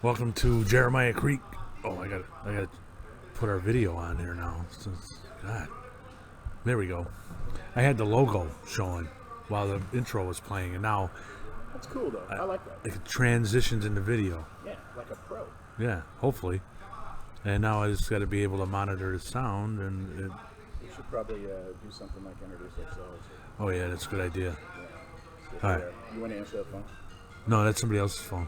Welcome to Jeremiah Creek. Oh, I got to put our video on here now. God, there we go. I had the logo showing while the intro was playing, and now That's cool though. I like that. it transitions into video. Yeah, like a pro. Yeah, hopefully. And now I just got to be able to monitor the sound, and We should probably do something like introduce ourselves. oh yeah, that's a good idea. See if All right. You want to answer that phone? No, that's somebody else's phone.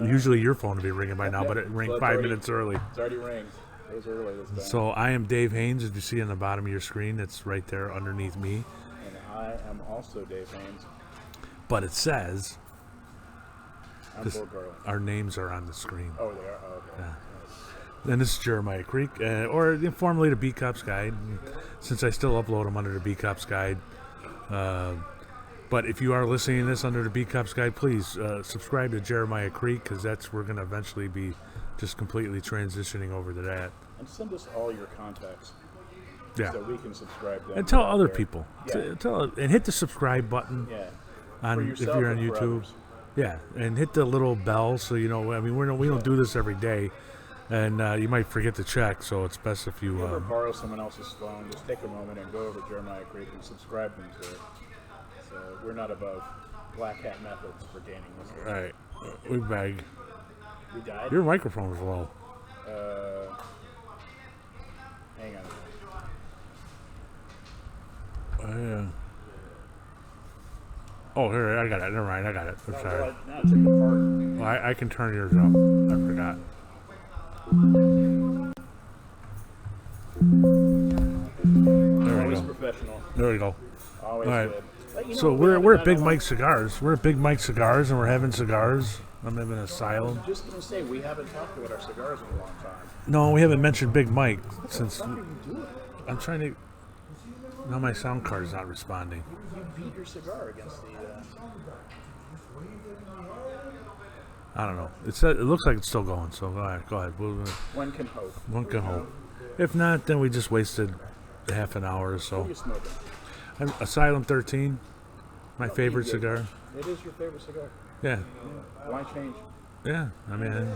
Usually your phone would be ringing by now, but it rang Well, it's 5 already- minutes early. It's already rings. It was early this time. So I am Dave Haynes, as you see on the bottom of your screen. That's right there underneath me. And I am also Dave Haynes. But it says I'm This- Bill Garland. our names are on the screen. Oh, they are? Oh, okay. Yeah. And this is Jeremiah Creek, or formerly the B Cops Guide, since I still upload them under the B Cops Guide. But if you are listening to this under the B Cops Guide, please subscribe to Jeremiah Creek, because we're going to eventually be just completely transitioning over to that. And send us all your contacts Yeah. so we can subscribe them. And tell out other there. people. Yeah. And hit the subscribe button Yeah. on For if yourself you're on and for YouTube. others. Yeah, and hit the little bell so you know. I mean, we don't do this every day, and you might forget to check. So it's best if If you you. ever borrow someone else's phone, just take a moment and go over to Jeremiah Creek and subscribe them to it. So we're not above black hat methods for gaining listeners. All right, we beg. We died? Your microphone is low. Hang on. Oh, here I got it. Never mind, I got it. I'm Oh, sorry. well, now it's in the part. Well, I can turn yours up. I forgot. There we Always go. professional. There we go. Always All right. good. But you know, So we we're haven't at done Big a Mike Cigars. We're at Big Mike Cigars, and we're having cigars. I'm having an asylum. I'm just gonna say we haven't talked about our cigars in a long time. No, we haven't mentioned Big Mike since. What are you doing? I'm trying to. Now my sound card's not responding. You beat your cigar against the. I don't know. It looks like it's still going. So go ahead. One can hope. One can hope. If not, then we just wasted half an hour or What are so. you smoking? Asylum 13, my favorite Good. cigar. It is your favorite cigar. Yeah, Why change? yeah. I mean,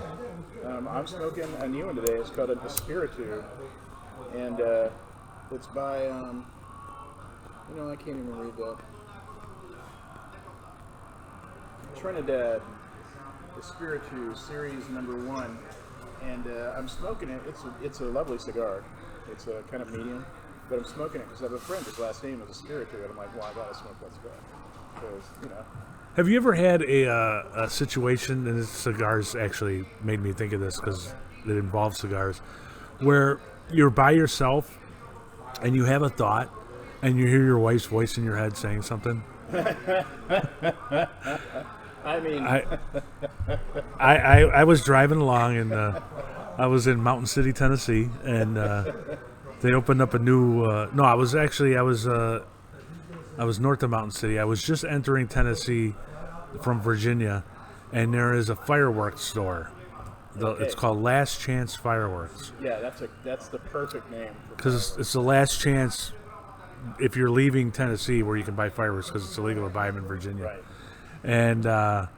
I'm smoking a new one today. It's called a Espiritu, and it's by I can't even read that. Trinidad Espiritu Series Number 1, and I'm smoking it. It's a lovely cigar. It's a kind of medium, but I'm smoking it because I have a friend whose last name is Espiritu, and I'm like, well, I gotta smoke that cigar because have you ever had a situation, and this cigars actually made me think of this because it involves cigars, where you're by yourself and you have a thought and you hear your wife's voice in your head saying something? I mean, I was driving along, and I was in Mountain City, Tennessee, and they opened up a new. No, I was north of Mountain City. I was just entering Tennessee from Virginia, and there is a fireworks store. It's called Last Chance Fireworks yeah, that's the perfect name. because it's the last chance if you're leaving Tennessee where you can buy fireworks because it's illegal to buy them in Virginia. Right. And I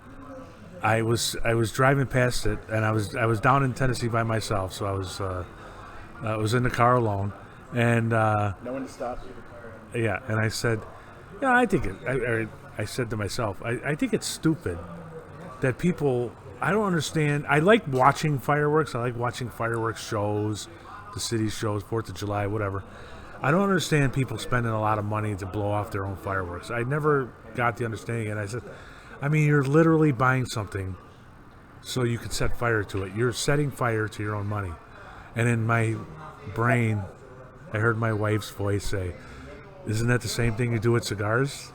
was driving past it, and I was down in Tennessee by myself, so I was in the car alone, and No one to stop you. yeah, and I said, yeah, I think it. I said to myself, I think it's stupid that people. I don't understand. I like watching fireworks. I like watching fireworks shows, the city shows, 4th of July, whatever. I don't understand people spending a lot of money to blow off their own fireworks. I never got the understanding, and I said, I mean, you're literally buying something so you can set fire to it. You're setting fire to your own money. And in my brain, I heard my wife's voice say, isn't that the same thing you do with cigars?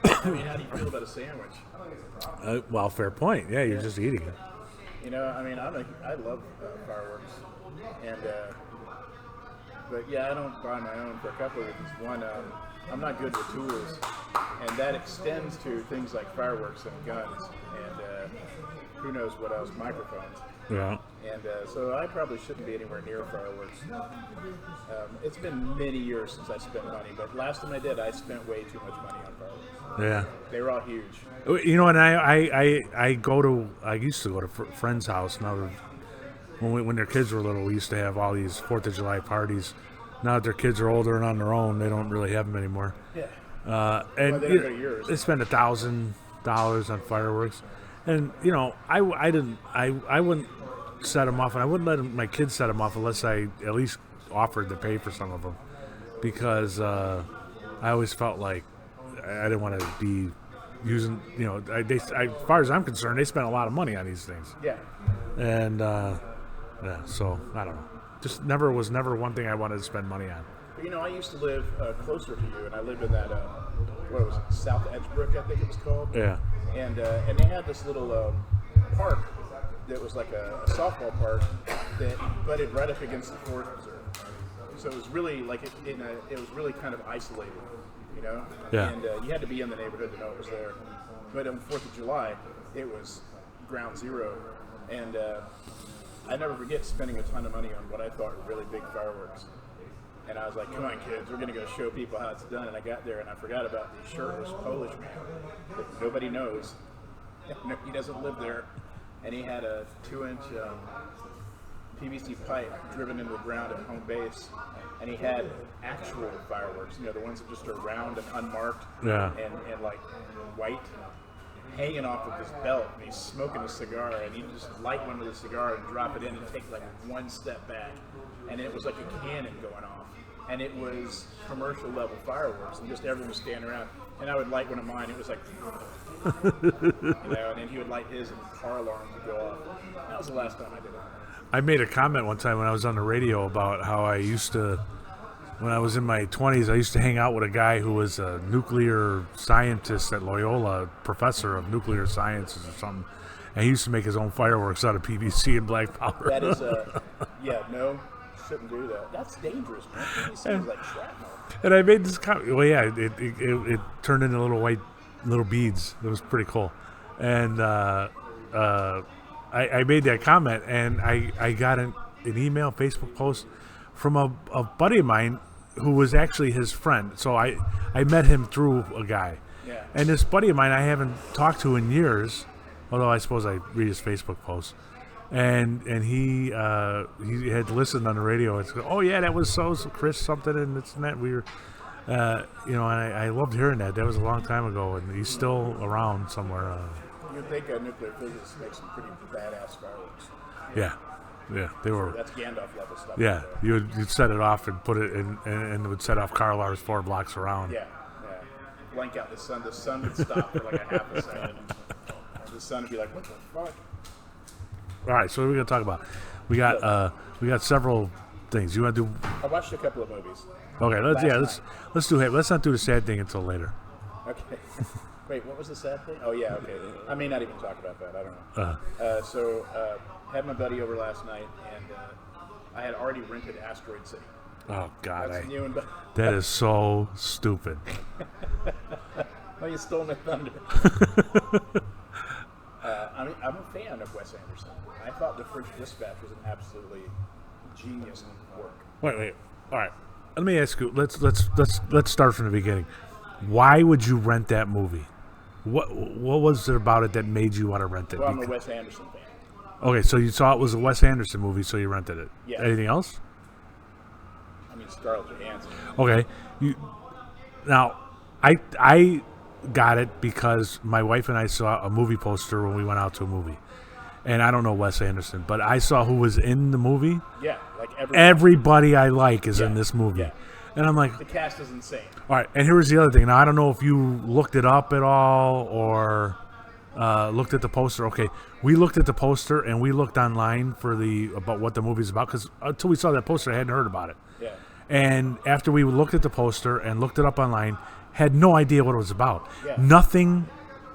I mean, how do you feel about a sandwich? Well, fair point. Yeah, you're just eating it. You know, I mean, I love fireworks, and but yeah, I don't buy my own for a couple of reasons. One, I'm not good with tools, and that extends to things like fireworks and guns, and who knows what else, microphones. Yeah. And so I probably shouldn't be anywhere near fireworks. It's been many years since I spent money, but last time I did, I spent way too much money on fireworks. Yeah. They were all huge. You know, and I used to go to friends' house. Now, when their kids were little, we used to have all these 4th of July parties. Now that their kids are older and on their own, they don't really have them anymore. Yeah. And Well, they don't go to yours. they spend $1,000 on fireworks, and you know, I wouldn't set them off, and I wouldn't let my kids set them off unless I at least offered to pay for some of them, because I always felt like I didn't want to be using, you know, as far as I'm concerned, they spend a lot of money on these things, Yeah. and yeah, so I don't know. Just was never one thing I wanted to spend money on. But, you know, I used to live closer to you, and I lived in that, what was it, South Edgebrook, I think it was called. Yeah. And they had this little park that was like a softball park that butted right up against the Forest Preserve. So it was really like it was really kind of isolated, you know. Yeah. And you had to be in the neighborhood to know it was there. But on 4th of July, it was ground zero, and I never forget spending a ton of money on what I thought were really big fireworks. And I was like, come on, kids, we're going to go show people how it's done. And I got there, and I forgot about the shirtless Polish man that nobody knows. He doesn't live there. And he had a 2-inch PVC pipe driven into the ground at home base. And he had actual fireworks, you know, the ones that just are round and unmarked, Yeah. and like white, hanging off of his belt. And he's smoking a cigar, and he just light one with a cigar and drop it in and take like one step back. And it was like a cannon going off. And it was commercial level fireworks, and just everyone was standing around. And I would light one of mine. It was like, you know, and then he would light his, and the car alarm would go off. That was the last time I did it. I made a comment one time when I was on the radio about how I used to, when I was in my 20s, I used to hang out with a guy who was a nuclear scientist at Loyola, professor of nuclear sciences or something. And he used to make his own fireworks out of PVC and black powder. That is yeah, no, shouldn't do that. That's dangerous, man. PVC is like shrapnel. And I made this comment. Well, yeah, it turned into little beads. It was pretty cool. And I made that comment, and I got an email, Facebook post from a buddy of mine who was actually his friend. So I met him through a guy. Yeah. And this buddy of mine I haven't talked to in years, although I suppose I read his Facebook posts. And he had listened on the radio and said, "Oh yeah, that was so Chris something and it's that we were, you know." And I loved hearing that. That was a long time ago, and he's still around somewhere. You'd think nuclear physics makes some pretty badass fireworks. Yeah, they were. That's Gandalf level stuff. Yeah, you'd set it off and put it in, and it would set off car alarms 4 blocks around. Yeah. Blank out the sun. The sun would stop for like a half a second. The sun would be like, "What the fuck?" All right, so what are we gonna talk about? We got several things. You want to do? I watched a couple of movies. Okay, Last let's do it. Let's not do the sad thing until later. Okay. Wait, what was the sad thing? Oh yeah, okay. I may not even talk about that. I don't know. So had my buddy over last night, and I had already rented Asteroid City. Oh God, That's new and that is so stupid. well, you stole my thunder. I'm a fan of Wes Anderson. I thought The French Dispatch was an absolutely genius work. Wait. All right. Let me ask you. Let's start from the beginning. Why would you rent that movie? What was it about it that made you want to rent it? Well, I'm a Wes Anderson fan. Okay, so you saw it was a Wes Anderson movie, so you rented it. Yeah. Anything else? I mean, Scarlett Johansson. Okay. Now, I got it because my wife and I saw a movie poster when we went out to a movie. And I don't know Wes Anderson, but I saw who was in the movie. Yeah, like everybody I like is in this movie. Yeah. And I'm like, the cast is insane. all right, and here's the other thing. Now, I don't know if you looked it up at all or looked at the poster. Okay, we looked at the poster and we looked online for about what the movie's about, because until we saw that poster, I hadn't heard about it. Yeah. And after we looked at the poster and looked it up online, had no idea what it was about. Yeah. Nothing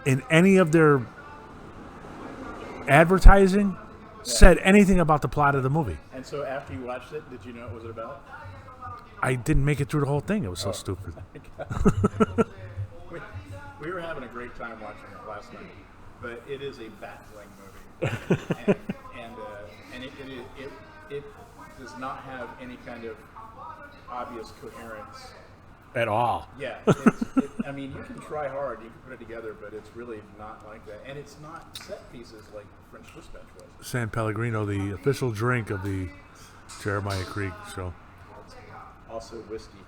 in any of their advertising said anything about the plot of the movie. And so after you watched it, did you know what was it about? I didn't make it through the whole thing. It was so stupid. We were having a great time watching it last night, but it is a baffling movie, and it does not have any kind of obvious coherence at all. Yeah, I mean, you can try hard, you can put it together, but it's really not like that. And it's not set pieces like French Dispatch was. San Pellegrino, the official drink of the Jeremiah Creek show. Also whiskey.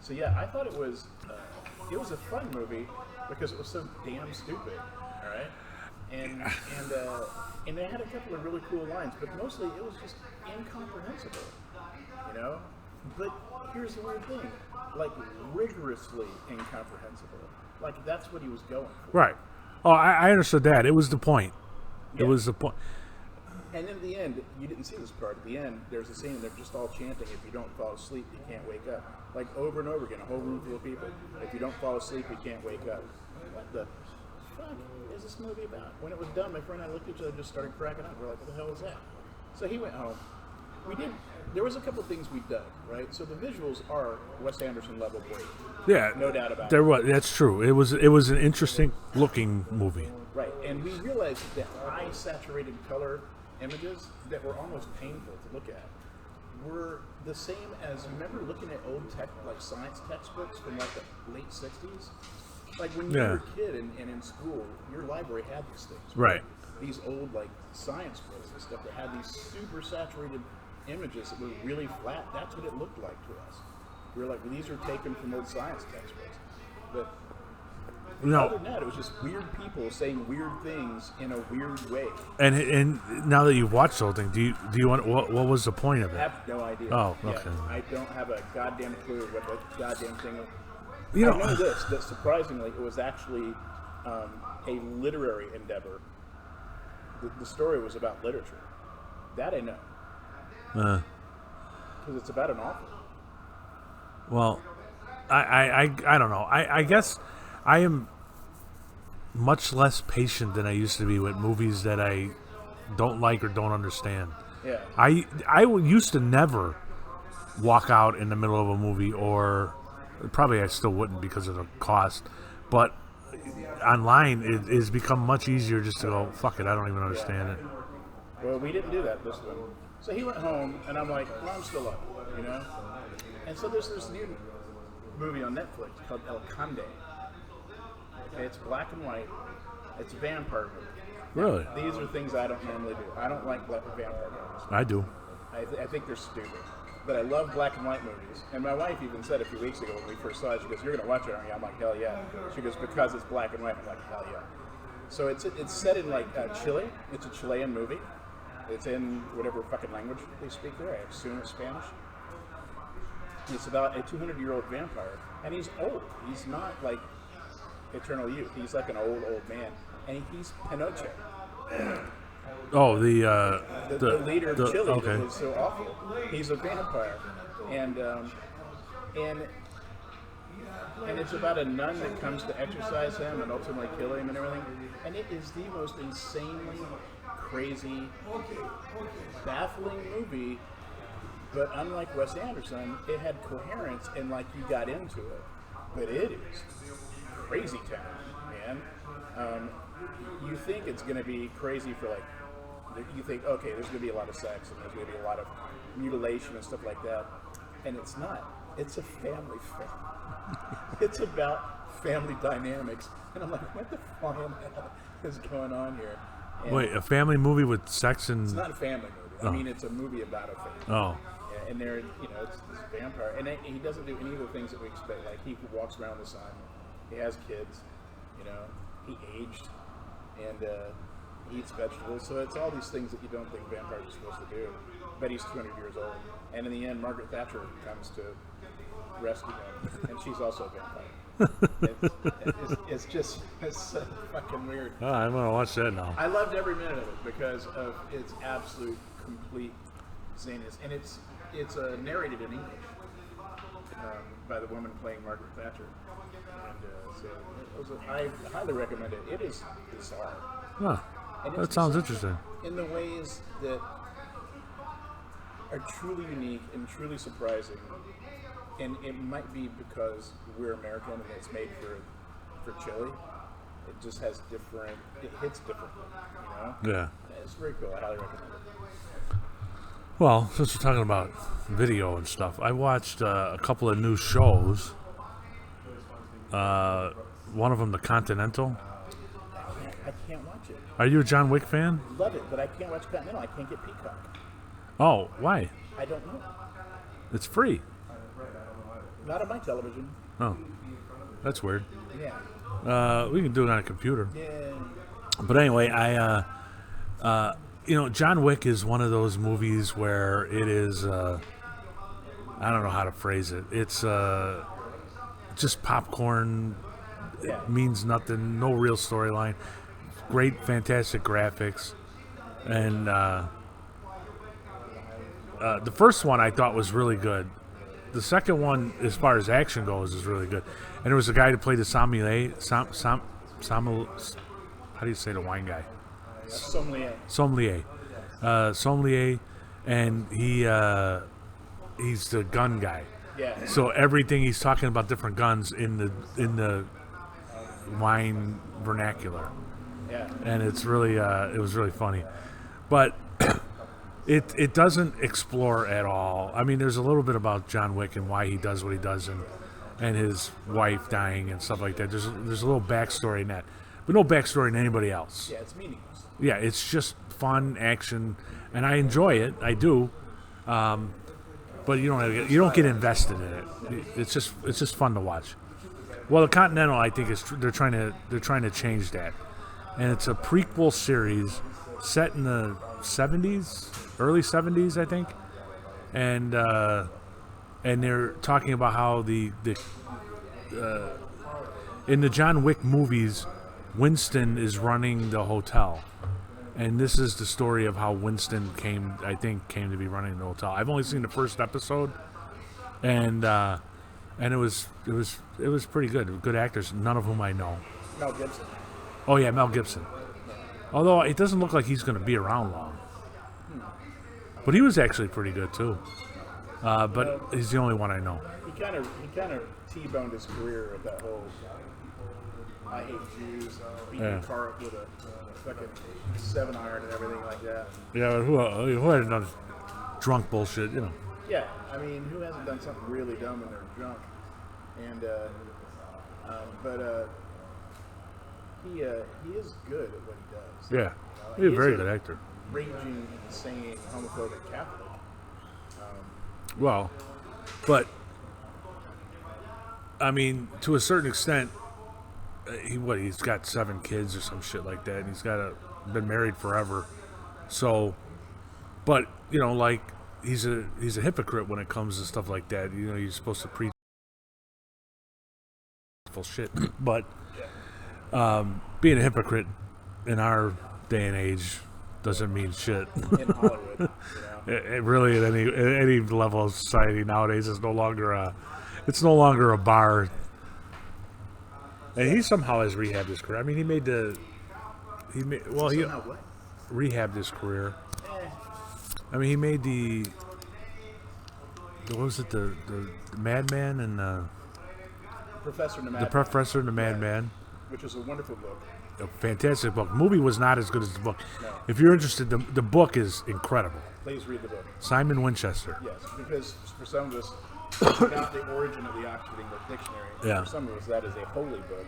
So yeah, I thought it was a fun movie because it was so damn stupid. All right, and they had a couple of really cool lines, but mostly it was just incomprehensible. You know, but here's the weird thing: like rigorously incomprehensible. Like that's what he was going for. Right. Oh, I understood that. It was the point. It Yeah. was the point. And in the end, you didn't see this part. At the end, there's a scene they're just all chanting, "If you don't fall asleep, you can't wake up." Like over and over again, a whole room full of people. If you don't fall asleep, you can't wake up. What the fuck is this movie about? When it was done, my friend and I looked at each other and just started cracking up. We're like, what the hell is that? So he went home. There was a couple of things we dug, right? So the visuals are Wes Anderson level great. Yeah. No doubt about There it. was. That's true. It was an interesting looking movie. Right, and we realized that high saturated color images that were almost painful to look at were the same as, remember looking at old like science textbooks from like the late 60s? Like when you were a kid and in school, your library had these things. Right. These old like science books and stuff that had these super saturated images that were really flat. That's what it looked like to us. We were like, well, these are taken from old science textbooks. But other than that, it was just weird people saying weird things in a weird way. And now that you've watched the whole thing, do you want what was the point of I it? have no idea. Oh, Yeah, okay. I don't have a goddamn clue what the goddamn thing was. You I know, know this, that surprisingly, it was actually a literary endeavor. The story was about literature. That I know. Because it's about an author. well, I don't know. I guess I am much less patient than I used to be with movies that I don't like or don't understand. Yeah. I used to never walk out in the middle of a movie, or probably I still wouldn't because of the cost, but online it has become much easier just to go, fuck it, I don't even understand it. Well, we didn't do that this one. So he went home, and I'm like, well, I'm still up, you know? And so there's this new movie on Netflix called El Conde. Okay, it's black and white. It's a vampire movie. Really? These are things I don't normally do. I don't like vampire movies. I do. I think they're stupid. But I love black and white movies. And my wife even said a few weeks ago when we first saw it, she goes, "You're going to watch it, aren't you?" I'm like, "Hell yeah." She goes, "Because it's black and white." I'm like, "Hell yeah." So it's set in like Chile. It's a Chilean movie. It's in whatever fucking language they speak there. I assume it's Spanish. It's about a 200-year-old vampire. And he's old. He's not like eternal youth. He's like an old man. And he's Pinochet. Oh, the leader of Chile okay. that was so awful. He's a vampire, and it's about a nun that comes to exorcise him and ultimately kill him and everything. And it is the most insanely crazy, baffling movie. But unlike Wes Anderson, it had coherence and like you got into it. But it is crazy town, man. You think it's going to be crazy for like. You think, okay, there's going to be a lot of sex and there's going to be a lot of mutilation and stuff like that. And it's not. It's a family film. It's about family dynamics. And I'm like, what the fuck is going on here? And Wait, a family movie with sex and... it's not a family movie. I mean, it's a movie about a family. Oh. Yeah, and they're, it's this vampire. And he doesn't do any of the things that we expect. Like, he walks around the sun. He has kids. He aged. And, he eats vegetables, so it's all these things that you don't think vampires are supposed to do. But he's 200 years old, and in the end, Margaret Thatcher comes to rescue him, and she's also a vampire. It's so fucking weird. Oh, I'm gonna watch that now. I loved every minute of it because of its absolute complete zaniness, and it's narrated in English by the woman playing Margaret Thatcher, and so I highly recommend it. It is bizarre. Huh. And That it's sounds bizarre interesting. in the ways that are truly unique and truly surprising. And it might be because we're American and it's made for Chile. It just has different, it hits differently, Yeah. It's very cool. I highly recommend it. Well, since we're talking about video and stuff, I watched a couple of new shows. Uh, One of them, The Continental. I can't watch it. Are you a John Wick fan? Love it, but I can't watch Continental. I can't get Peacock. Oh, why? I don't know. It's free. Not on my television. Oh, that's weird. Yeah. We can do it on a computer. Yeah. But anyway, John Wick is one of those movies where it is, I don't know how to phrase it. It's just popcorn. Yeah. It means nothing. No real storyline. Great, fantastic graphics. And the first one I thought was really good. The second one, as far as action goes, is really good. And there was a guy who played the sommelier. How do you say the wine guy? Sommelier. Sommelier, and he's the gun guy. Yeah. So everything he's talking about different guns in the wine vernacular, Yeah. and it's really it was really funny, but it doesn't explore at all. I mean, there's a little bit about John Wick and why he does what he does, and his wife dying and stuff like that. There's a little backstory in that, but no backstory in anybody else. Yeah, it's meaningless. Yeah, it's just fun action, and I enjoy it. I do, but you don't get invested in it. It's just fun to watch. Well, the Continental, I think they're trying to change that, and it's a prequel series set in the '70s, early '70s, I think, and they're talking about how in the John Wick movies, Winston is running the hotel. And this is the story of how Winston came to be running the hotel. I've only seen the first episode, and it was pretty good. Good actors, none of whom I know. Mel Gibson. Oh yeah, Mel Gibson. Although it doesn't look like he's going to be around long. But he was actually pretty good too. But he's the only one I know. He kind of T-boned his career with that whole "I hate Jews" beating a car up with a fucking 7-iron and everything like that. Yeah, but who hadn't done drunk bullshit, Yeah, I mean, who hasn't done something really dumb when they're drunk? And he is good at what he does. Yeah, he's a very good actor. Raging, insane, homophobic Catholic. Well, but I mean, to a certain extent, he's got 7 kids or some shit like that, and he's been married forever. So, but like he's a hypocrite when it comes to stuff like that. You're supposed to preach shit, but being a hypocrite in our day and age doesn't mean shit. In Hollywood, It really, at any level of society nowadays, is no longer a bar. And he somehow has rehabbed his career. I mean, he rehabbed his career. I mean, he made what was it, the Madman and Professor and the the Professor and the Madman, which was a wonderful book. a fantastic book. The movie was not as good as the book. No. If you're interested, the book is incredible. Please read the book. Simon Winchester. Yes, because for some of us, it's not the origin of the Oxford English Dictionary. Yeah. For some of us, that is a holy book.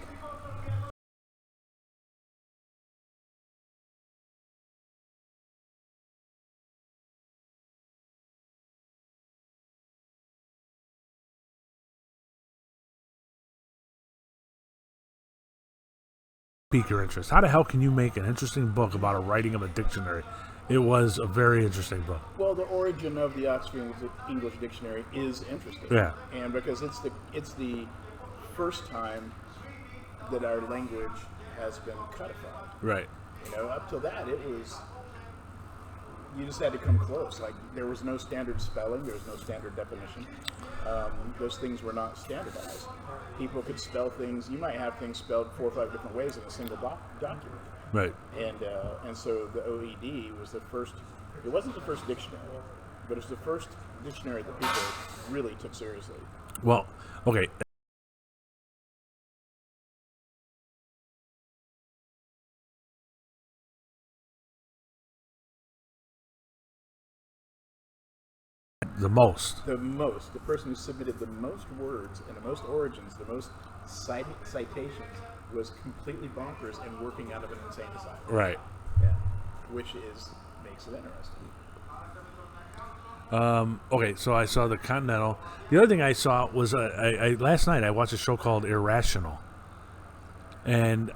Pique your interest. How the hell can you make an interesting book about a writing of a dictionary? It was a very interesting book. Well, the origin of the Oxford English Dictionary is interesting. Yeah. And because it's the first time that our language has been codified. Right. Up till that, you just had to come close. Like, there was no standard spelling, there was no standard definition. Those things were not standardized. People could spell things. You might have things spelled 4 or 5 different ways in a single document. Right. And so the OED was the first. It wasn't the first dictionary, but it was the first dictionary that people really took seriously. Well, okay. The most. The person who submitted the most words and the most origins, the most citations, was completely bonkers and working out of an insane asylum. Right. Yeah, which makes it interesting. Okay, so I saw the Continental. The other thing I saw was last night I watched a show called Irrational, and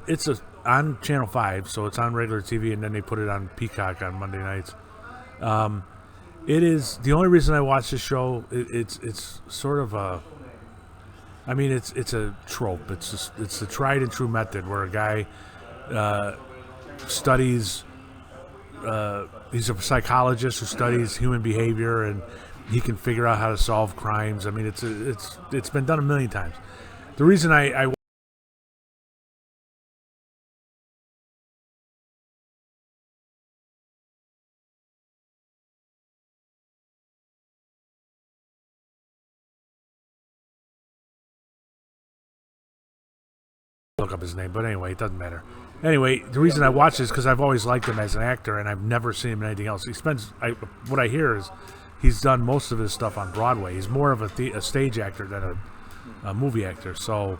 it's on Channel 5, so it's on regular TV, and then they put it on Peacock on Monday nights. It is the only reason I watch this show. It's sort of a, I mean, it's a trope. It's the tried and true method where a guy studies. He's a psychologist who studies human behavior, and he can figure out how to solve crimes. I mean, it's been done a million times. The reason I look up his name, but anyway, it doesn't matter. Anyway, the reason I watch this is because I've always liked him as an actor, and I've never seen him in anything else. What I hear is he's done most of his stuff on Broadway. He's more of a stage actor than a movie actor, so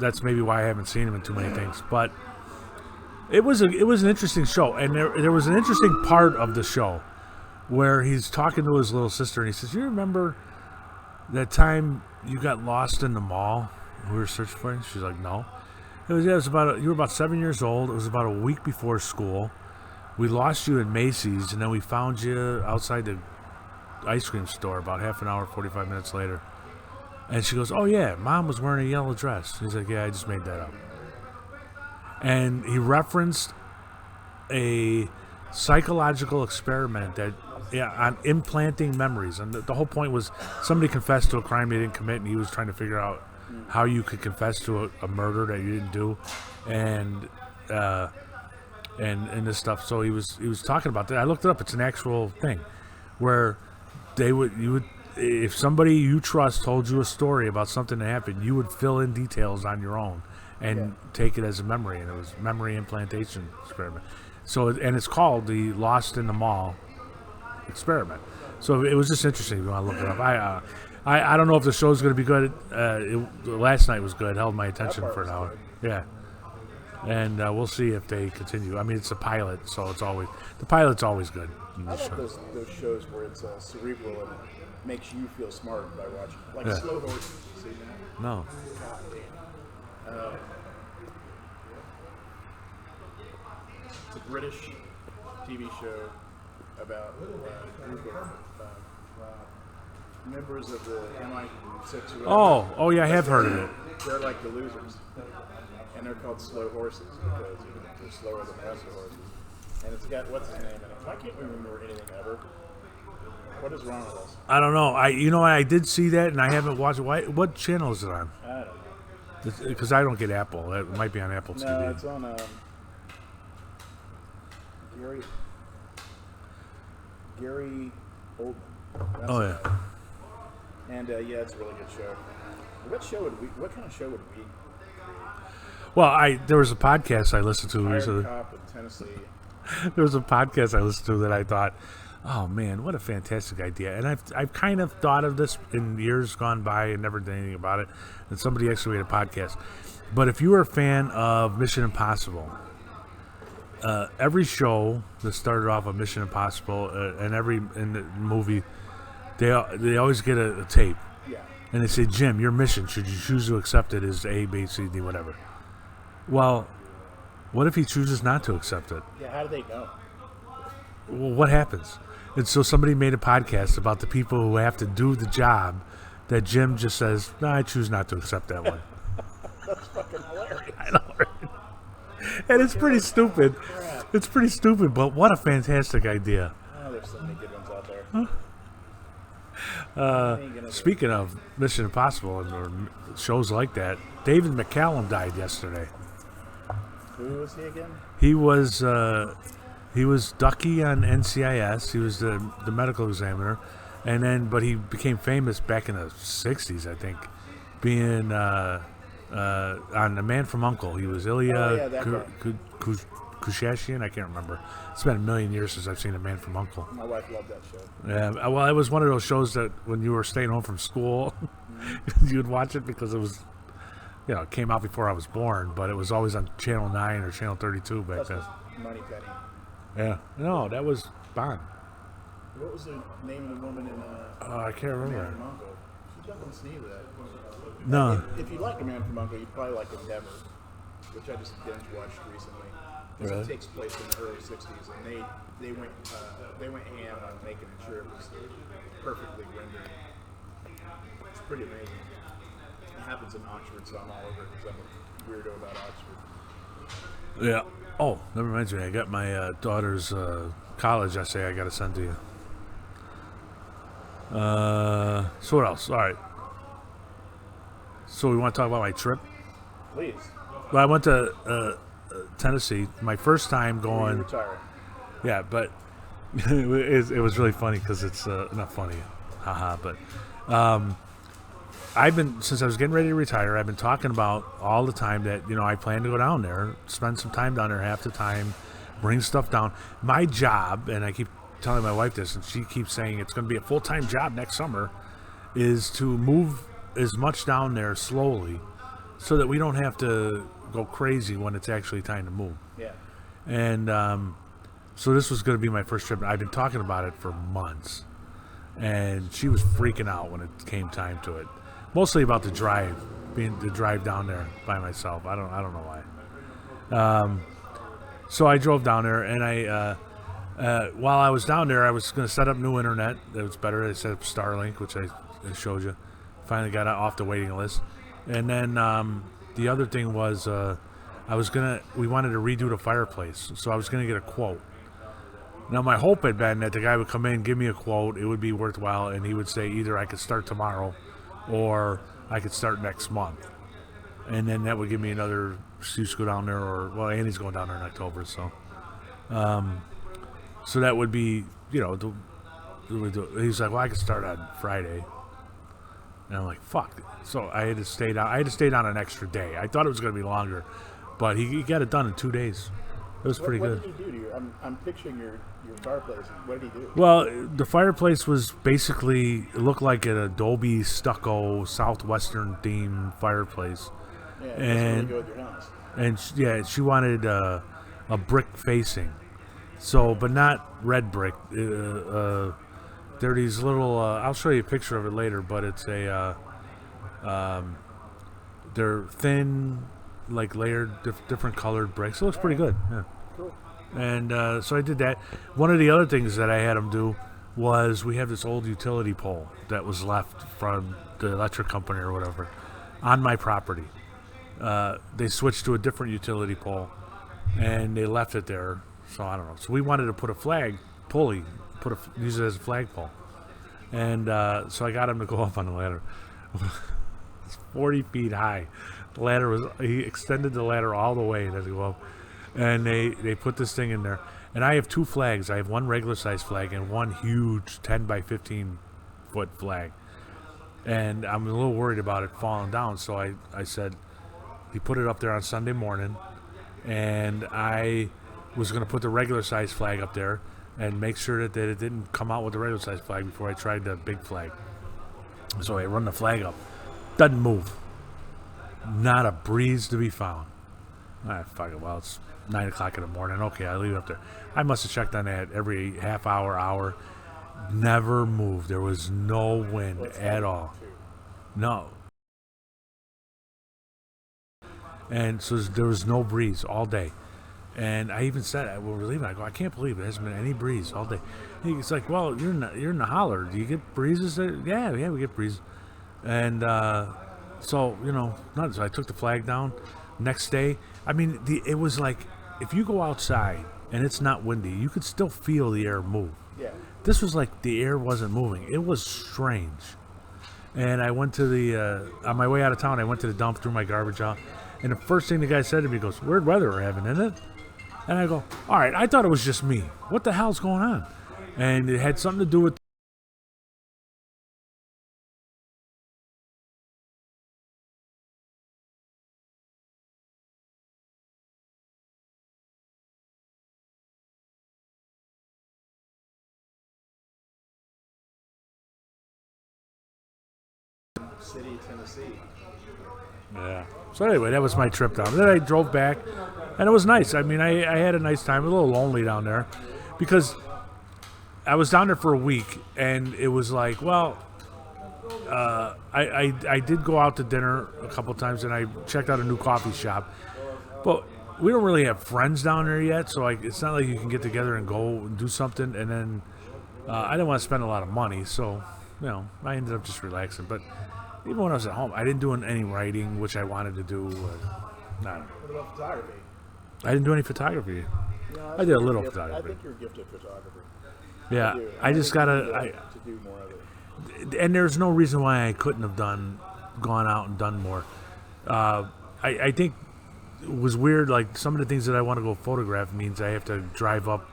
that's maybe why I haven't seen him in too many things. But it was an interesting show, and there was an interesting part of the show where he's talking to his little sister, and he says, "You remember that time you got lost in the mall? We were searching for you?" She's like, "No." You were about 7 years old. It was about a week before school. We lost you in Macy's, and then we found you outside the ice cream store about half an hour, 45 minutes later. And she goes, "Oh yeah, Mom was wearing a yellow dress." He's like, "Yeah, I just made that up." And he referenced a psychological experiment on implanting memories. And the whole point was somebody confessed to a crime they didn't commit, and he was trying to figure out how you could confess to a murder that you didn't do, and this stuff. So he was talking about that. I looked it up. It's an actual thing where if somebody you trust told you a story about something that happened, you would fill in details on your own and take it as a memory, and it was memory implantation experiment. So it's called the Lost in the Mall experiment. So it was just interesting if you want to look it up. I don't know if the show's going to be good. Last night was good. Held my attention for an hour. Yeah. And we'll see if they continue. I mean, it's a pilot, so the pilot's always good. I love those shows where it's cerebral and it makes you feel smart by watching. Like Slow Horses. You see that? No. It's a British TV show about a group of members of the MI6. Oh yeah, I have heard of it. They're like the losers, and they're called slow horses because they're slower than the rest of the horses. And it's got what's his name in it. I can't remember anything ever. What is wrong with us? I don't know. I did see that, and I haven't watched it. What channel is it on? I don't know. Because I don't get Apple. It might be on Apple TV. No, it's on Gary Oldman. Oh yeah. And it's a really good show. What kind of show would we? Well, there was a podcast I listened to recently. Cop in Tennessee. There was a podcast I listened to that I thought, oh man, what a fantastic idea. And I've kind of thought of this in years gone by and never did anything about it. And somebody actually made a podcast. But if you were a fan of Mission Impossible, every show that started off with Mission Impossible and in the movie, they always get a tape. Yeah. And they say, "Jim, your mission, should you choose to accept it, is A, B, C, D, whatever." Well, what if he chooses not to accept it? Yeah, how do they know? Well, what happens? And so somebody made a podcast about the people who have to do the job that Jim just says, "No, I choose not to accept that one." That's fucking hilarious. I know, right? And it's pretty stupid. It's pretty stupid, but what a fantastic idea. Oh, there's so many good ones out there. Speaking of Mission Impossible or shows like that, David McCallum died yesterday. Who was he again? He was Ducky on NCIS. He was the medical examiner, but he became famous back in the '60s, I think, being on The Man from U.N.C.L.E. He was Ilya Kushashian. I can't remember. It's been a million years since I've seen A Man from U.N.C.L.E. My wife loved that show. Yeah, well, it was one of those shows that when you were staying home from school, you'd watch it because it was, it came out before I was born, but it was always on Channel 9 or Channel 32 back Plus then. was Money Penny. Yeah. No, that was Bond. What was the name of the woman in I can't Man remember. from U.N.C.L.E.? She doesn't sneeze that. No. If you like A Man from U.N.C.L.E., you'd probably like Endeavor, which I just binge watched recently. Because Really? it takes place in the early '60s, and they went ham on making sure it was perfectly rendered. It's pretty amazing. It happens in Oxford, so I'm all over it because I'm a weirdo about Oxford. Yeah. Oh, that reminds me. I got my daughter's college essay I got to send to you. So what else? All right. So we want to talk about my trip? Please. Well, I went to Tennessee. My first time You going. retire. Yeah, but it was really funny because it's not funny, haha. But since I was getting ready to retire, I've been talking about all the time that I plan to go down there, spend some time down there, half the time, bring stuff down. My job, and I keep telling my wife this, and she keeps saying it's going to be a full-time job next summer, is to move as much down there slowly, so that we don't have to go crazy when it's actually time to move. Yeah. And so this was going to be my first trip. I've been talking about it for months, and she was freaking out when it came time to it. Mostly about the drive down there by myself. I don't know why. So I drove down there, and while I was down there, I was going to set up new internet. It was better. I set up Starlink, which I showed you. Finally got off the waiting list, and then the other thing was we wanted to redo the fireplace, so I was going to get a quote. Now my hope had been that the guy would come in, give me a quote, it would be worthwhile, and he would say either I could start tomorrow or I could start next month. And then that would give me another excuse to go down there, Andy's going down there in October, so that would be, he's like, well, I could start on Friday. And I'm like, fuck. So I had to stay down an extra day. I thought it was going to be longer, but he got it done in 2 days. It was pretty good. What did he do to you? I'm picturing your fireplace. What did he do? Well, the fireplace was basically, it looked like an Adobe stucco southwestern themed fireplace. Yeah, it and doesn't really go with your house. And she wanted a brick facing, so but not red brick. There are these little. I'll show you a picture of it later, but it's they're thin, like layered, different colored bricks. It looks pretty good. Yeah. Cool. And so I did that. One of the other things that I had them do was we have this old utility pole that was left from the electric company or whatever on my property. They switched to a different utility pole, and they left it there. So I don't know. So we wanted to put a flag pulley, use it as a flagpole, and so I got him to go up on the ladder. It's 40 feet high. The ladder he extended the ladder all the way to go up, and they put this thing in there. And I have two flags. I have one regular size flag and one huge 10 by 15 foot flag. And I'm a little worried about it falling down, so I said, he put it up there on Sunday morning, and I was going to put the regular size flag up there and make sure that it didn't come out with the regular size flag before I tried the big flag. So I run the flag up. Doesn't move. Not a breeze to be found. Fuck it. Well, it's 9 o'clock in the morning. Okay, I leave it up there. I must have checked on that every half hour. Never moved. There was no wind at all. No. And so there was no breeze all day. And I even said, when we were leaving, I go, I can't believe it hasn't been any breeze all day. He's like, well, you're in the holler. Do you get breezes there? Yeah, we get breezes. And so, so I took the flag down. Next day, I mean, it was like, if you go outside and it's not windy, you could still feel the air move. Yeah. This was like the air wasn't moving. It was strange. And I went to on my way out of town, I went to the dump, threw my garbage out. And the first thing the guy said to me, he goes, weird weather we're having, isn't it? And I go, all right, I thought it was just me. What the hell's going on? And it had something to do with City, Tennessee. Yeah. So anyway, that was my trip down. Then I drove back, and it was nice. I mean, I had a nice time. A little lonely down there, because I was down there for a week, and it was like, well, I did go out to dinner a couple times, and I checked out a new coffee shop, but we don't really have friends down there yet, so it's not like you can get together and go and do something. And then I didn't want to spend a lot of money, so I ended up just relaxing. But even when I was at home, I didn't do any writing, which I wanted to do. Not. What about photography? I didn't do any photography. No, I did a little I photography. think you're a gifted photographer. Yeah, do. I just think gotta. you have to do more of it. And there's no reason why I couldn't have gone out and done more. I think it was weird. Like, some of the things that I want to go photograph means I have to drive up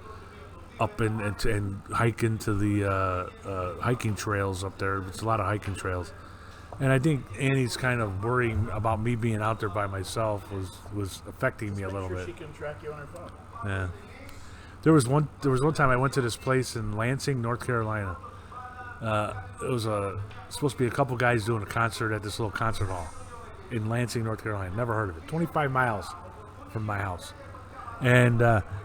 and hike into the hiking trails up there. It's a lot of hiking trails, and I think Annie's kind of worrying about me being out there by myself was affecting me a little bit. She can track you on her phone. Yeah. There was one time I went to this place in Lansing, North Carolina. It was supposed to be a couple guys doing a concert at this little concert hall in Lansing, North Carolina. Never heard of it. 25 miles from my house. And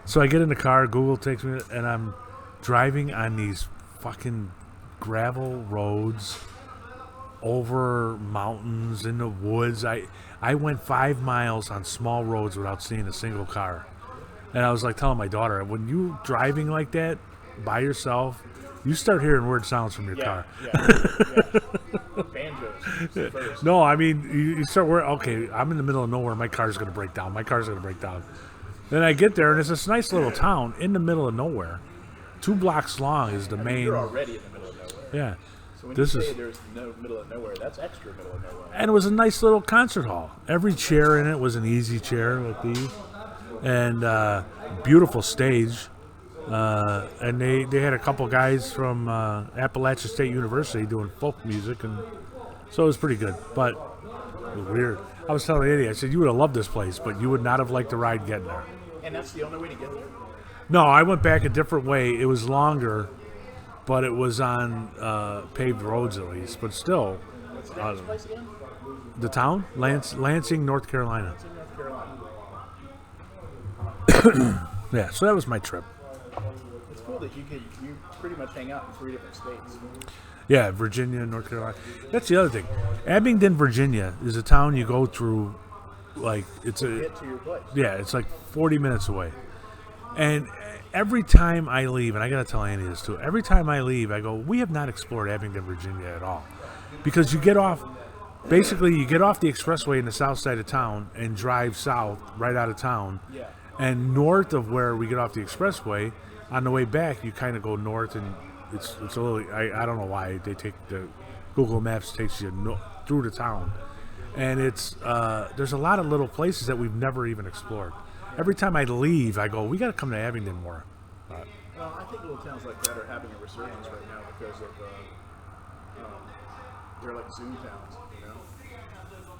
so I get in the car, Google takes me, and I'm driving on these fucking gravel roads over mountains in the woods. I went 5 miles on small roads without seeing a single car. And I was like telling my daughter, when you driving like that by yourself, you start hearing weird sounds from your car. Yeah. Banjos first. No, I mean, you start worrying, okay, I'm in the middle of nowhere, my car's going to break down. Then I get there, and it's this nice little town in the middle of nowhere. 2 blocks long is the main. You're already in the middle of nowhere. Yeah. So when This you is- say there's no middle of nowhere, that's extra middle of nowhere. And it was a nice little concert hall. Every chair in it was an easy chair like these. And beautiful stage. And they had a couple guys from Appalachian State University doing folk music, and so it was pretty good. But it was weird. I was telling Eddie, I said, you would have loved this place, but you would not have liked the ride getting there. And that's the only way to get there. No, I went back a different way. It was longer, but it was on paved roads at least. But still, What's the name of this place again? the town, Lansing, North Carolina. It's in North Carolina. Yeah, so that was my trip. It's cool that you pretty much hang out in 3 different states. Yeah, Virginia, North Carolina. That's the other thing. Abingdon, Virginia is a town you go through, like, it's Get to your place. yeah, it's like 40 minutes away. And every time I leave, and I got to tell Andy this too, every time I leave, I go, we have not explored Abingdon, Virginia at all. Because you get off the expressway in the south side of town and drive south right out of town. Yeah. And north of where we get off the expressway, on the way back, you kind of go north, and it's a little. I don't know why they take the Google Maps takes you through the town, and it's there's a lot of little places that we've never even explored. Every time I leave, I go, we got to come to Abingdon more. Well, I think little towns like that are having a resurgence right now because of they're like Zoom towns, you know.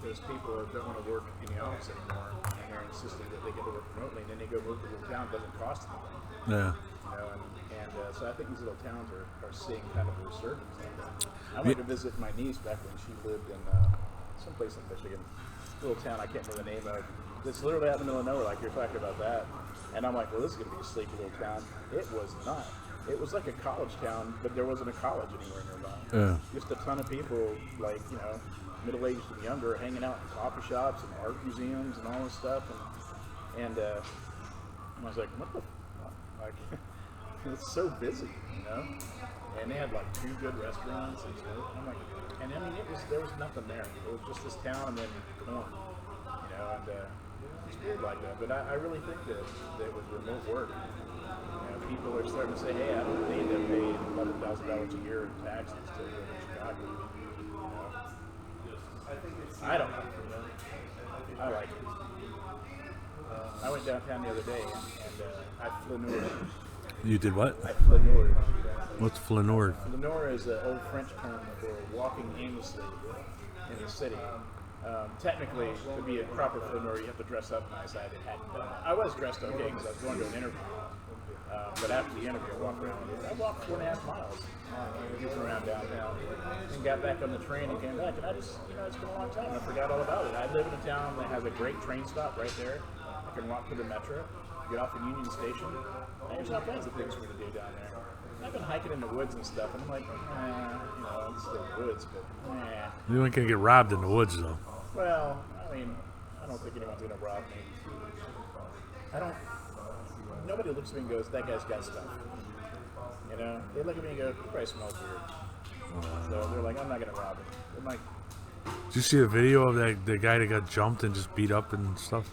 Because people don't want to work in the office anymore, and they're insisting that they get to work remotely, and then they go work in a little town, doesn't cost them anything. Yeah. You know, and so I think these little towns are seeing kind of a resurgence like that. I went to visit my niece back when she lived in someplace in Michigan, little town I can't remember the name of. It's literally out in the middle of nowhere, like you're talking about that. And I'm like, well, this is going to be a sleepy little town. It was not. It was like a college town, but there wasn't a college anywhere nearby. Yeah. Just a ton of people, like, you know, middle-aged and younger, hanging out in coffee shops and art museums and all this stuff. And I was like, what the fuck? Like, it's so busy, you know? And they had like 2 good restaurants. And I'm like, and I mean, there was nothing there. It was just this town and then corn, you know, and it's weird like that. But I really think that with remote work, you know, people are starting to say, hey, I don't need to pay $11,000 a year in taxes to live in Chicago. You know? I don't know. I like it. I went downtown the other day and I flaneured. You did what? I flaneured. What's flaneur? Flaneur is an old French term for walking aimlessly in the city. Technically, to be a proper filmer, you have to dress up nice. I hadn't done that. I was dressed okay because I was going to an interview. But after the interview, I walked around. I walked 4.5 miles around downtown and got back on the train and came back. And I just, it's been a long time. I forgot all about it. I live in a town that has a great train stop right there. I can walk to the metro, get off at Union Station. And there's all kinds of things for me to do down there. I've been hiking in the woods and stuff, and I'm like, it's the woods, but You ain't gonna get robbed in the woods, though. Well, I mean, I don't think anyone's gonna rob me. Nobody looks at me and goes, that guy's got stuff. They look at me and go, he probably smells weird. So they're like, I'm not gonna rob him. I'm like, Did you see a video of the guy that got jumped and just beat up and stuff?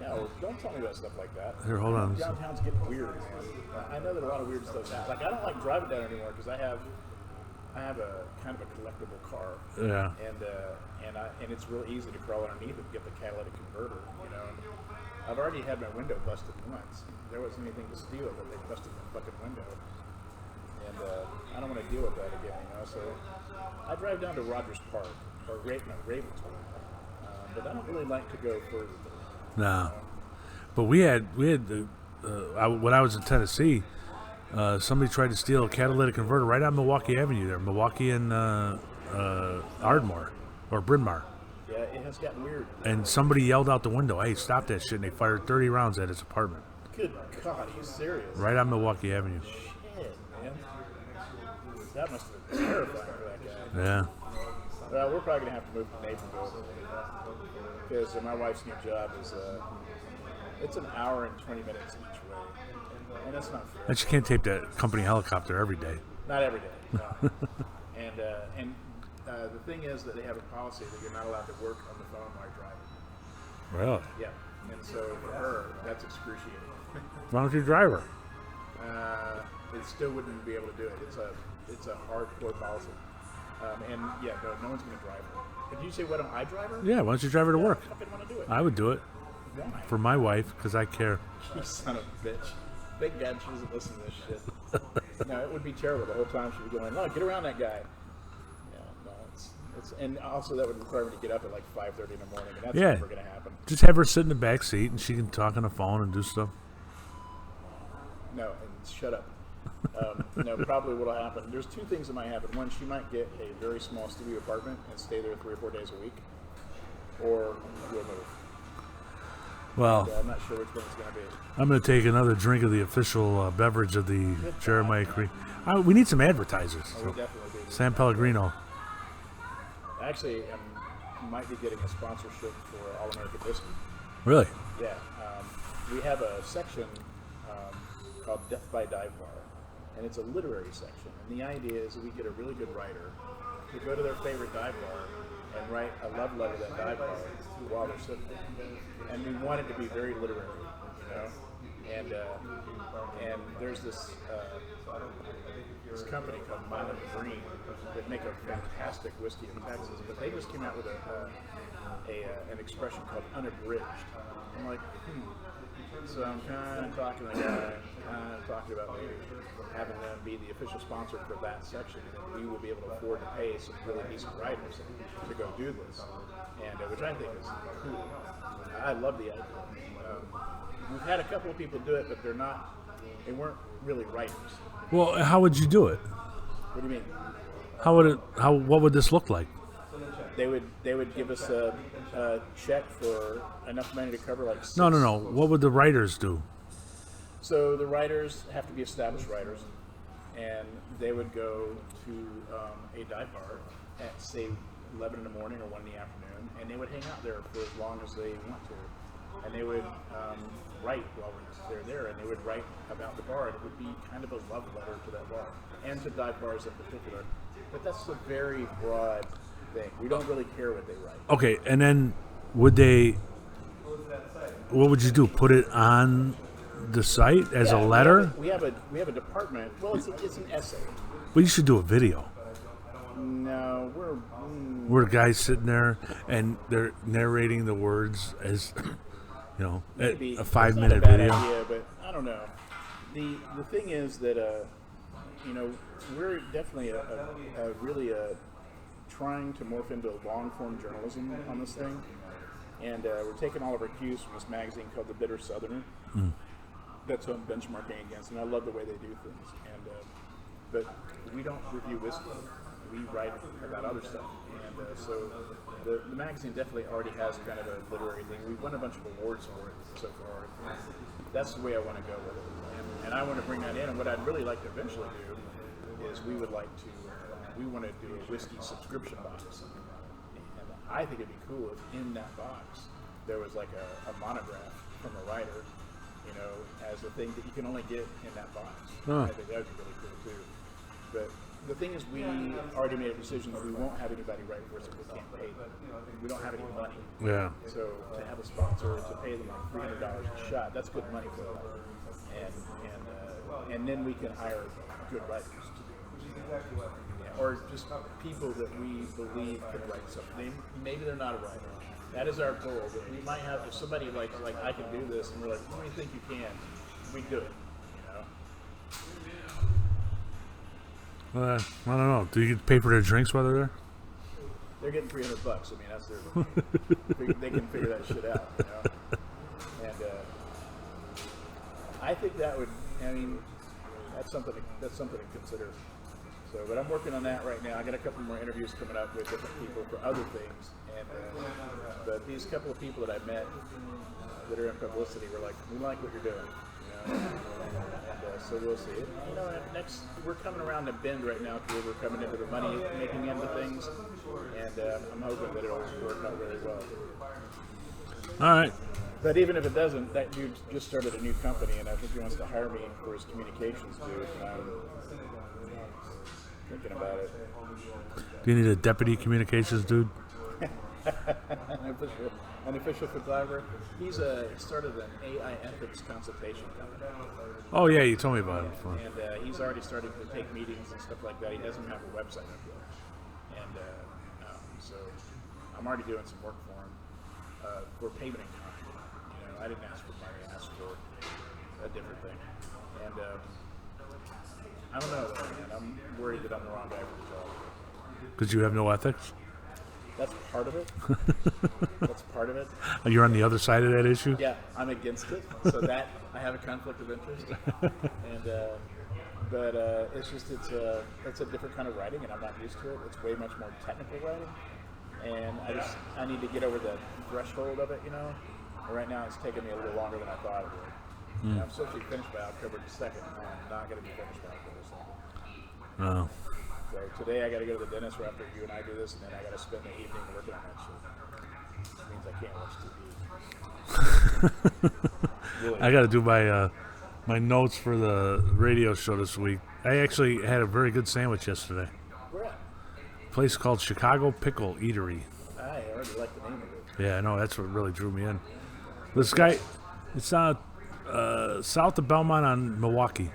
no, don't tell me about stuff like that. Here, hold on. Downtown's getting weird, man. I know that a lot of weird stuff's happening. Like, I don't like driving down anymore because I have a kind of a collectible car. Yeah. And it's real easy to crawl underneath and get the catalytic converter, And I've already had my window busted once. There wasn't anything to steal, but they busted my fucking window. And I don't want to deal with that again, So I drive down to Rogers Park, or Ravenswood. But I don't really like to go further. No. But we had when I was in Tennessee, somebody tried to steal a catalytic converter right on Milwaukee Avenue there, Milwaukee and Ardmore or Bryn Mawr. Yeah, it has gotten weird. And somebody yelled out the window, "Hey, stop that shit!" And they fired 30 rounds at his apartment. Good God, are you serious? Right on Milwaukee Avenue. Shit, man. That must have been terrifying for that guy. Yeah. Well, we're probably going to have to move to Naperville because my wife's new job is it's an hour and 20 minutes each way, and that's not fair. And you can't tape that company helicopter every day. Not every day. No. and the thing is that they have a policy that you're not allowed to work on the phone while you're driving. Really? Yeah, and so for her, that's excruciating. Why don't you drive her? It still wouldn't be able to do it. It's a hardcore policy. And yeah, no one's going to drive her. Did you say, why don't I drive her? Yeah, why don't you drive her to work? I fucking want to do it. I would do it Why? for my wife because I care. You son of a bitch. Thank God she doesn't listen to this shit. No, it would be terrible the whole time she'd be going, no, get around that guy. Yeah, no, it's and also that would require me to get up at like 5:30 in the morning, and that's never going to happen. Just have her sit in the back seat and she can talk on the phone and do stuff. No, and shut up. No, probably what'll happen. There's two things that might happen. One, she might get a very small studio apartment and stay there 3 or 4 days a week, or we'll move. Well, I'm not sure which one it's going to be. I'm going to take another drink of the official beverage of the Jeremiah Creek. We need some advertisers. Oh, we definitely do. San Pellegrino. Actually, I might be getting a sponsorship for All American Whiskey. Really? Yeah. We have a section called Death by Dive Bar, and it's a literary section. And the idea is that we get a really good writer to go to their favorite dive bar and write a love letter to that dive bar while they're sitting there. And we want it to be very literary, And there's this company called Mountain Green that make a fantastic whiskey in Texas, but they just came out with an expression called unabridged. I'm like, So I'm kind of talking to the guy, talking about maybe having them be the official sponsor for that section, and we will be able to afford to pay some really decent writers to go do this, and which I think is cool. I love the idea. We've had a couple of people do it, but they weren't really writers. Well, how would you do it? What do you mean? What would this look like? They would give us a check for enough money to cover like six. No. What would the writers do? So the writers have to be established writers, and they would go to a dive bar at say 11 in the morning or 1 in the afternoon, and they would hang out there for as long as they want to, and they would write while they're there, and they would write about the bar, and it would be kind of a love letter to that bar and to dive bars in particular. But that's a very broad thing. We don't really care what they write. Okay, and then what would you do? Put it on the site as a letter? We have a department. Well, it's an essay. But you should do a video. No, Where guys sitting there and they're narrating the words as maybe. a 5-minute It's not a bad video. idea, but I don't know. The thing is that we're definitely a really trying to morph into long-form journalism on this thing, and we're taking all of our cues from this magazine called The Bitter Southerner. That's what I'm benchmarking against, and I love the way they do things. And but we don't review whiskey; we write about other stuff. And so the magazine definitely already has kind of a literary thing. We've won a bunch of awards for it so far. That's the way I want to go with it, and I want to bring that in. And what I'd really like to eventually do is we want to do a whiskey subscription box. And I think it'd be cool if in that box there was like a monograph from a writer, as a thing that you can only get in that box. I think that would be really cool too. But the thing is, we already made a decision that we won't have anybody write for us if we can't pay them. We don't have any money. Yeah. So to have a sponsor to pay them like $300 a shot, that's good money for them. And then we can hire good writers to do it. Or just people that we believe can write something. Maybe they're not a writer. That is our goal. But we might have, if somebody like I can do this, and we're like, what do you think you can? We do it. I don't know. Do you pay for their drinks while they're there? They're getting $300. I mean, that's their. They can figure that shit out. And I think that would. I mean, that's something to consider. So, but I'm working on that right now. I got a couple more interviews coming up with different people for other things, and but these couple of people that I met that are in publicity were like, "We like what you're doing," and so we'll see. Next we're coming around the bend right now because we're coming into the money making end of things, and I'm hoping that it'll work out really well. All right. But even if it doesn't, that dude just started a new company, and I think he wants to hire me for his communications dude. And I'm thinking about it. Do you need a deputy communications dude? An official photographer. He's started an AI ethics consultation company. Oh yeah, you told me about it before. And he's already starting to take meetings and stuff like that. He doesn't have a website up yet, and so I'm already doing some work for him for payment in kind. I didn't ask for money; I asked for a different thing, and I don't know, man. I'm worried that I'm the wrong guy for the job. Because you have no ethics? That's part of it. That's part of it. You're on the other side of that issue? Yeah, I'm against it. So that I have a conflict of interest. And but it's a different kind of writing, and I'm not used to it. It's way much more technical writing, and I need to get over the threshold of it, And right now it's taking me a little longer than I thought it would. And I'm supposed to be finished by October 2nd, and I'm not going to be finished by October 2nd. Oh. So today I got to go to the dentist right after you and I do this, and then I got to spend the evening working on that shit. Which means I can't watch TV. Really. I got to do my notes for the radio show this week. I actually had a very good sandwich yesterday. Where at? A place called Chicago Pickle Eatery. I already like the name of it. Yeah, I know. That's what really drew me in. This guy, it's south of Belmont on Milwaukee,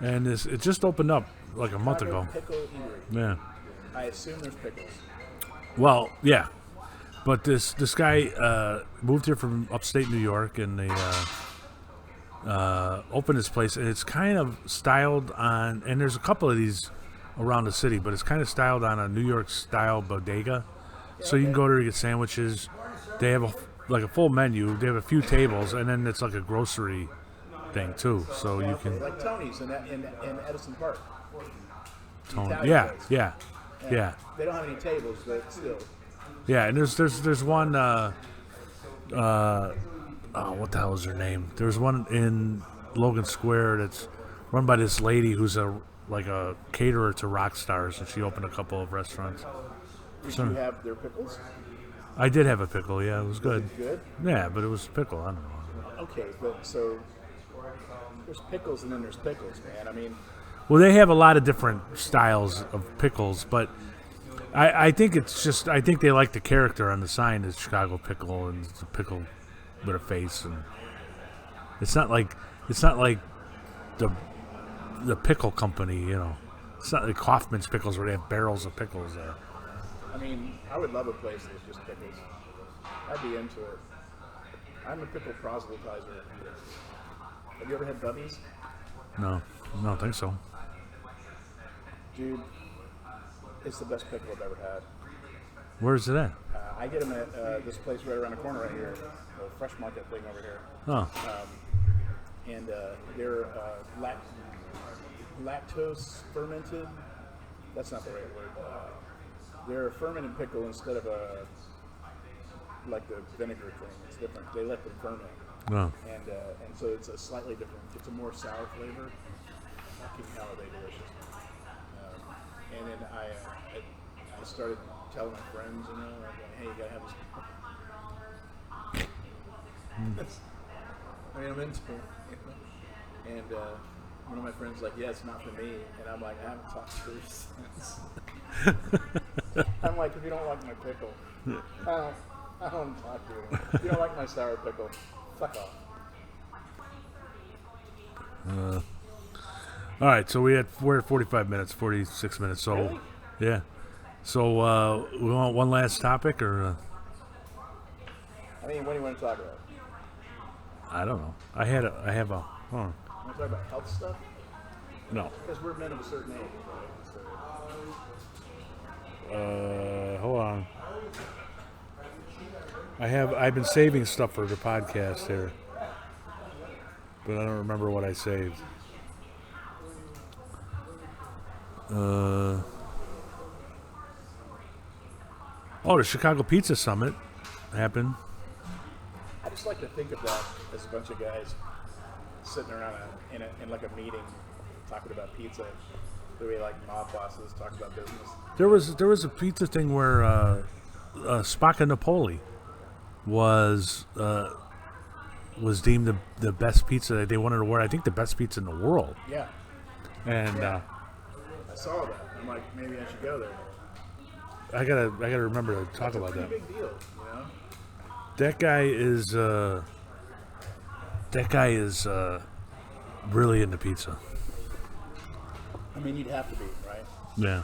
and it just opened up like a month ago. Pickle Eatery. Yeah. I assume there's pickles. Well, yeah, but this guy moved here from upstate New York, and they opened this place, and it's kind of styled on. And there's a couple of these around the city, but it's kind of styled on a New York style bodega. So you can go there to get sandwiches. They have a full menu. They have a few tables, and then it's like a grocery thing too. So you can like Tony's in Edison Park. Yeah. They don't have any tables, but still. Yeah, and there's one. What the hell is her name? There's one in Logan Square that's run by this lady who's a caterer to rock stars, and she opened a couple of restaurants. Did you have their pickles? I did have a pickle. Yeah, it was good. Good. Yeah, but it was a pickle. I don't know. Okay, but so there's pickles and then there's pickles, man. I mean. Well, they have a lot of different styles of pickles, but I think it's just I think they like the character on the sign is Chicago Pickle, and it's a pickle with a face, and it's not like the pickle company, It's not like Kaufman's Pickles where they have barrels of pickles there. I mean, I would love a place that was just pickles. I'd be into it. I'm a pickle proselytizer. Have you ever had Bubby's? No, I don't think so. Dude, it's the best pickle I've ever had. Where's it at? I get them at this place right around the corner right here, the Fresh Market thing over here. Oh, And they're lactose fermented. That's not the right word. They're a fermented pickle instead of like the vinegar thing. It's different. They let them ferment. no. And so it's a slightly different. It's a more sour flavor. Fucking hell, are they delicious. And then I started telling my friends, you know, like, hey, you gotta have this. I mean, I'm into it. And one of my friends was like, yeah, it's not for me. And I'm like, I haven't talked to her since. I'm like, if you don't like my pickle, I don't talk to you. If you don't like my sour pickle, fuck off. All right, so we're at 45 minutes, 46 minutes. So, Really? yeah. So we want one last topic, or I mean, what do you want to talk about? I don't know. I have a. You want to talk about health stuff? No. Because we're men of a certain age, right? So, Hold on. I've been saving stuff for the podcast here, but I don't remember what I saved. The Chicago Pizza Summit happened. I just like to think of that as a bunch of guys sitting around in like a meeting talking about pizza. The way like mob bosses talk about business. There was a pizza thing where Spacca Napoli was deemed the best pizza that they wanted to award. I think the best pizza in the world. Yeah, And I saw that. I'm like, maybe I should go there. I gotta remember to talk about Pretty that. big deal, you know. That guy is really into pizza. I mean, you'd have to be, right? Yeah.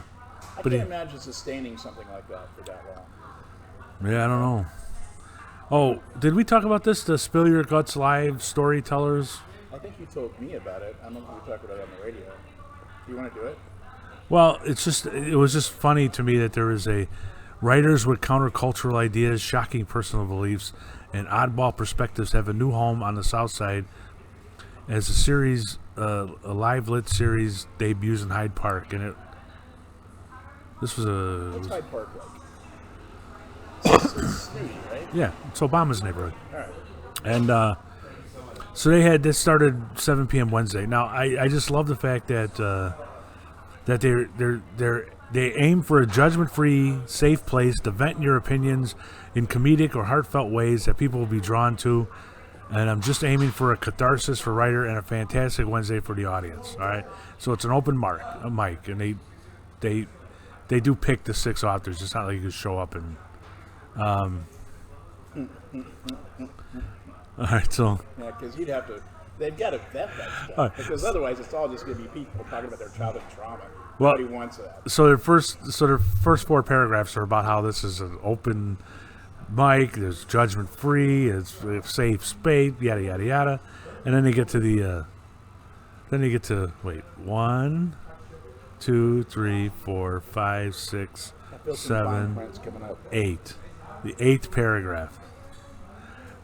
I But can't he- imagine sustaining something like that for that long. Yeah, I don't know. Oh, did we talk about this? The Spill Your Guts Live storytellers? I think you told me about it. I don't know if we talked about it on the radio. Do you want to do it? Well, it was just funny to me that there is a writers with countercultural ideas, shocking personal beliefs, and oddball perspectives have a new home on the South Side as a series, a live lit series debuts in Hyde Park, and this was What's Hyde Park like? It's snooty, right? yeah, it's Obama's neighborhood. All right. And so this started 7 p.m. Wednesday. Now I just love the fact that they aim for a judgment-free, safe place to vent your opinions in comedic or heartfelt ways that people will be drawn to. And I'm just aiming for a catharsis for writer and a fantastic Wednesday for the audience. All right, so it's an open mic, and they do pick the 6 authors. It's not like you can show up and. All right, so. Yeah, because you'd have to. They've got to vet that stuff right. because otherwise it's all just going to be people talking about their childhood trauma. Well- Nobody wants that. So their first 4 paragraphs are about how this is an open mic, there's judgment free, it's a safe space, yada yada yada, and then they get to the 1, 2, 3, 4, 5, 6, I feel some 7, fine prints coming up. 8. The 8th paragraph,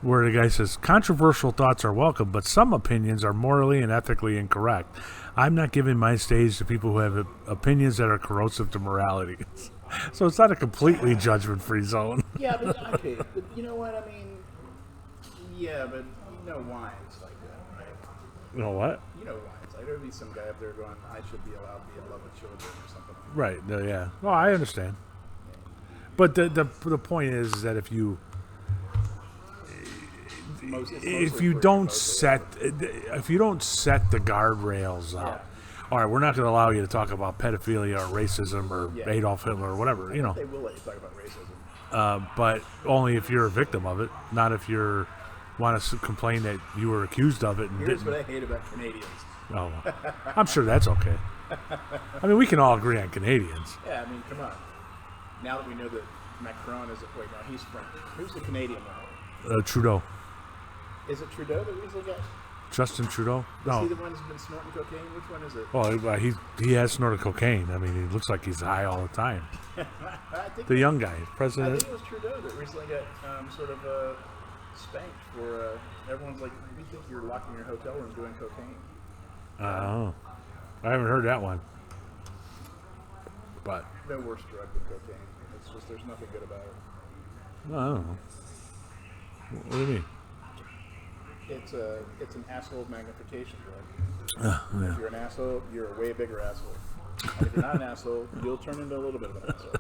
where the guy says, controversial thoughts are welcome, but some opinions are morally and ethically incorrect. I'm not giving my stage to people who have opinions that are corrosive to morality. So it's not a completely judgment-free zone. Yeah, but okay, but you know what I mean? Yeah, but you know why it's like that, right? You know what? You know why it's like there'd be some guy up there going, "I should be allowed to be in love with children" or something. Right, yeah. Well, I understand. But the point is that if you don't set the guardrails up, all right, we're not going to allow you to talk about pedophilia or racism or Adolf Hitler or whatever, you know. They will let you talk about racism. But only if you're a victim of it, not if you want to complain that you were accused of it and Here's didn't. what I hate about Canadians. Oh, well, I'm sure that's okay. I mean, we can all agree on Canadians. Yeah, I mean, come on. Now that we know that Macron is wait, no, he's French. Who's the Canadian one? Trudeau. Is it Trudeau that he's the guy? Justin Trudeau? Is No. he the one who's been snorting cocaine? Which one is it? Well, he has snorted cocaine. I mean, he looks like he's high all the time. I think The young guy, I president. think it was Trudeau that recently got sort of spanked for everyone's like, we think you're locked in your hotel room doing cocaine. Oh, I haven't heard that one. But No worse drug than cocaine. It's just there's nothing good about it. I don't know. What do you mean? It's an asshole magnification drug. Yeah. If you're an asshole, you're a way bigger asshole. And if you're not an asshole, you'll turn into a little bit of an asshole.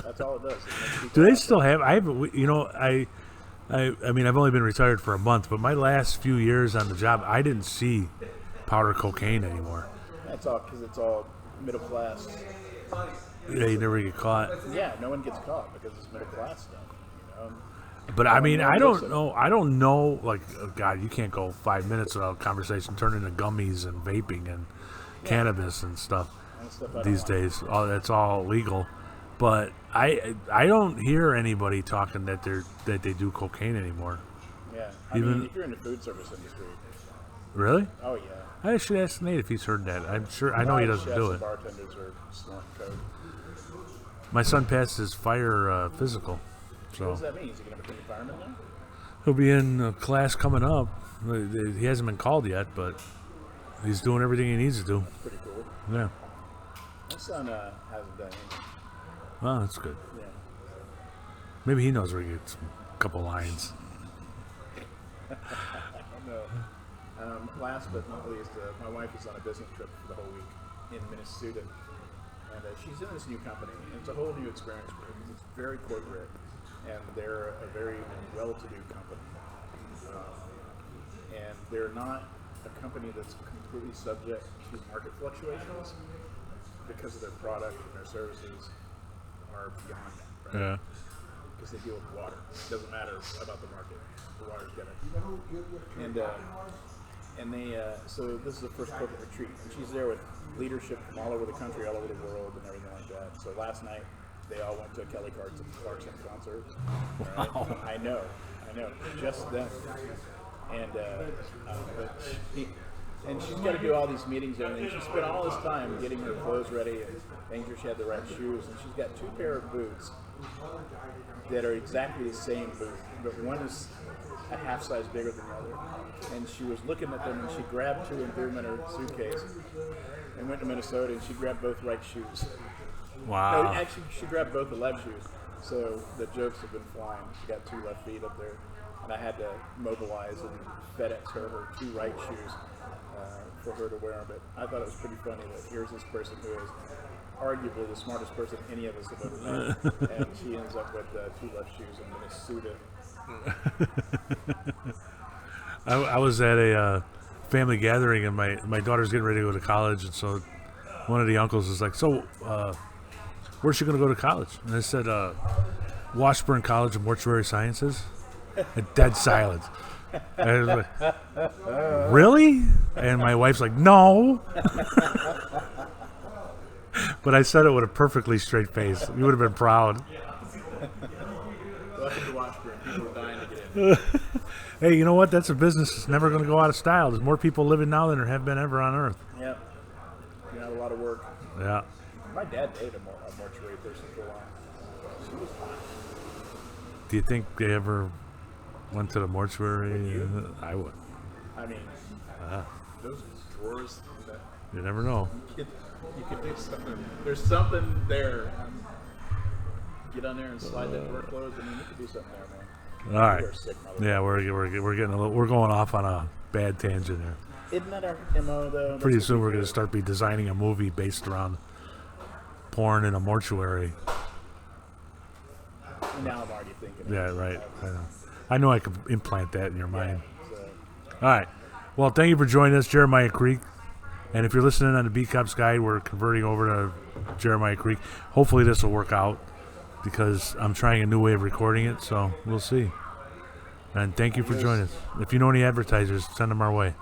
That's all it does. It makes people Do they assholes. still have? I haven't. You know, I mean, I've only been retired for a month, but my last few years on the job, I didn't see powder cocaine anymore. That's all because it's all middle class. Yeah, you never get caught. Yeah, no one gets caught because it's middle class stuff. You know? But I mean, no one I looks don't at know. I don't know. Like, oh God, you can't go 5 minutes without conversation turning into gummies and vaping and cannabis and stuff And stuff I don't these like. days. All that's all legal. But I don't hear anybody talking that they do cocaine anymore. Yeah, I Even- mean, if you're in the food service industry, Really? oh yeah. I should ask Nate if he's heard that. I'm sure. I know he doesn't Chefs do and it. bartenders are snorting coke. My son passed his fire physical, What so does that mean? Is he going to become a fireman now? he'll be in a class coming up. He hasn't been called yet, but he's doing everything he needs to do. Pretty cool. Yeah. My son hasn't done anything. Well, that's good. Yeah. Maybe he knows where he gets a couple lines. No. Last but not least, my wife is on a business trip for the whole week in Minnesota. And she's in this new company. And it's a whole new experience for her because it's very corporate. And they're a very well-to-do company. And they're not a company that's completely subject to market fluctuations because of their product and their services are beyond that, right? Yeah. Because they deal with water. It doesn't matter about the market. The water's got it. And they so this is the first corporate retreat, and she's there with leadership from all over the country, all over the world, and everything like that. So last night they all went to a Kelly Clarkson concert. Right? Wow. I know, just them. And but she's got to do all these meetings and everything. She spent all this time getting her clothes ready and making sure she had the right shoes. And she's got 2 pair of boots that are exactly the same boot, but one is a half size bigger than the other. And she was looking at them, and she grabbed 2 and threw them in her suitcase, and went to Minnesota, and she grabbed both right shoes. No, Wow. actually, she grabbed both the left shoes. So the jokes have been flying. She got 2 left feet up there, and I had to mobilize and FedEx her 2 right shoes for her to wear them. But I thought it was pretty funny that here's this person who is arguably the smartest person any of us have ever met, and she ends up with 2 left shoes in Minnesota. I was at a family gathering, and my daughter's getting ready to go to college, and so one of the uncles was like, "So, where's she going to go to college?" And I said, "Washburn College of Mortuary Sciences." And dead silence. And I was like, "Really?" And my wife's like, "No." But I said it with a perfectly straight face. You would have been proud. Welcome to Washburn. People are dying to get in. Hey, you know what? That's a business that's never going to go out of style. There's more people living now than there have been ever on Earth. Yep. You know, a lot of work. Yeah. My dad dated a mortuary person for a while. She was hot. Do you think they ever went to the mortuary? I would. I mean, those drawers, that You never know. you could do something. There's something there. Get on there and slide that door closed. I mean, you could do something there, man. All right. You're a sick mother. Yeah, we're getting a little, we're going off on a bad tangent here. Isn't that our MO, though? Pretty That's soon what we're we going to do. start be designing a movie based around porn in a mortuary. Now I'm already thinking. Yeah, right. I know I could implant that in your mind. So, All right. Well, thank you for joining us, Jeremiah Creek. And if you're listening on the Beat Cops Guide, we're converting over to Jeremiah Creek. Hopefully this will work out because I'm trying a new way of recording it, so we'll see. And thank you for joining us. If you know any advertisers, send them our way.